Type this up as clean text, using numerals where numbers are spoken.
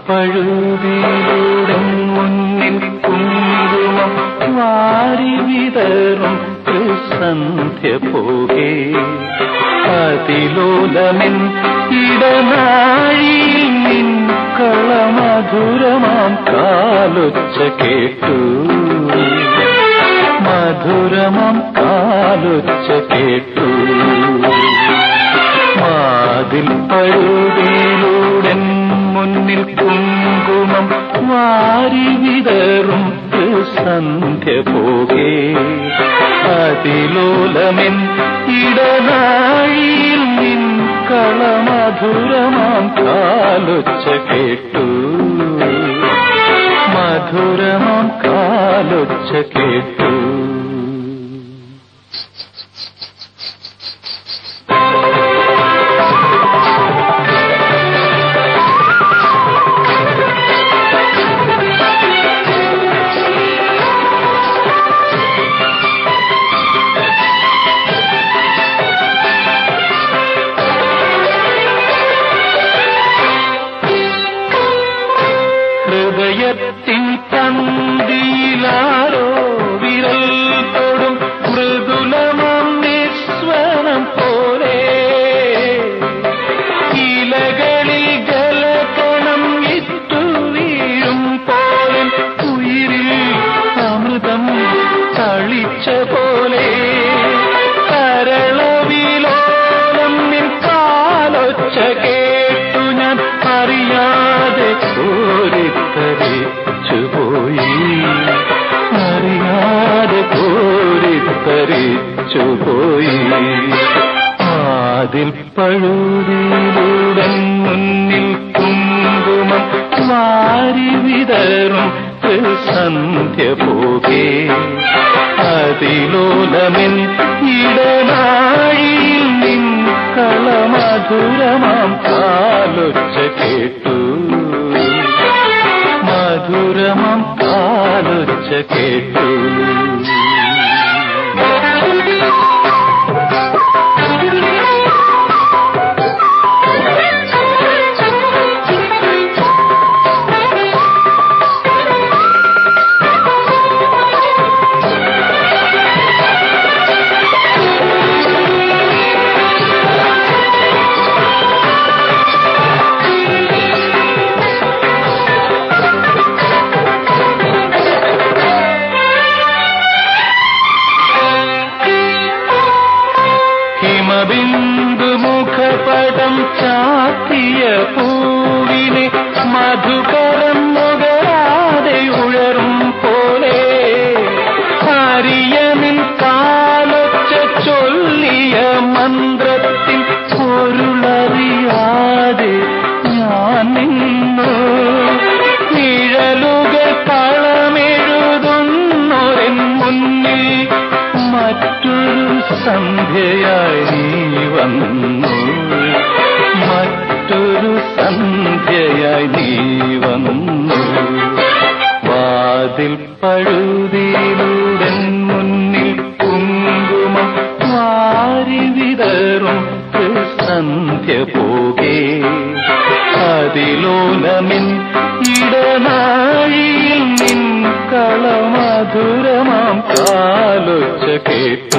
പഴുതിയിലൂടെ മുന്നിൽ കുങ്കുമം വാരി വിതറും സന്ധ്യ പോകെ അതിലോലമെൻ ഇടനാഴിയിൽ നിൻ കളമധുരമാം കാലൊച്ച കേട്ടു, മധുരമാം കാലൊച്ച കേട്ടു. വാതിൽ പഴുതിയിലൂടെ മുന്നിൽ കുങ്കുമം വാരി വിതറും സന്ധ്യ പോകെ അതിലോലമെൻ ഇടനാഴിയിൽ നിൻ കളമധുരമാം കാലൊച്ച കേട്ടു, മധുരമാം കാലൊച്ച കേട്ടു. ഹൃദയത്തിൻ തന്തിയിലാരോ വിരൽ തൊടും മൃദുലമാം നിസ്വനം പോലെ ഇലകളിൽ ജലകണം ഇട്ടു വീഴും പോലെ ഉയിരിൽ അമൃതം തളിച്ച പോലെ കരളവിലോലം നിൻ കാലൊച്ച കേട്ടു ഞാൻ അറിയാതെ കോരിത്തരിച്ചുപോയി, അറിയാതെ കോരിത്തരിച്ചുപോയി. വാതിൽ പഴുതിയിലൂടെ മുന്നിൽ കുങ്കുമം വാരി വിതറും സന്ധ്യ പോകെ അതിലോലമെൻ ഇടനാഴിയിൽ നിൻ കളമധുരമാം കാലൊച്ച കേട്ടു, മധുരമാം കാലൊച്ച കേട്ടു. ഹിമബിന്ദു മുഖപടം ചാത്തിയ പൂവിനെ മധുകരം നുകരാതെ ഉഴറും പോലെ ഹരിയനിൻ കാലൊച്ച ചൊല്ലിയ മന്ത്രത്തിൽ പൊരുളറിയാതെ ഞാൻ നിന്നു. നിഴലുകൾ കളമെഴുതുന്നൊരൻ മുന്നിൽ മറ്റൊരു സന്ധ്യയായി നീ വന്നു, മറ്റൊരു സന്ധ്യയായി നീ വന്നു. വാതിൽ പഴുതിയിലൂടെ മുന്നിൽ കുങ്കുമം വാരി വിതറും സന്ധ്യ പോകെ അതിലോലമെൻ ഇടനാഴിയിൽ നിൻ കളമധുരമാം കാലൊച്ച കേട്ടു,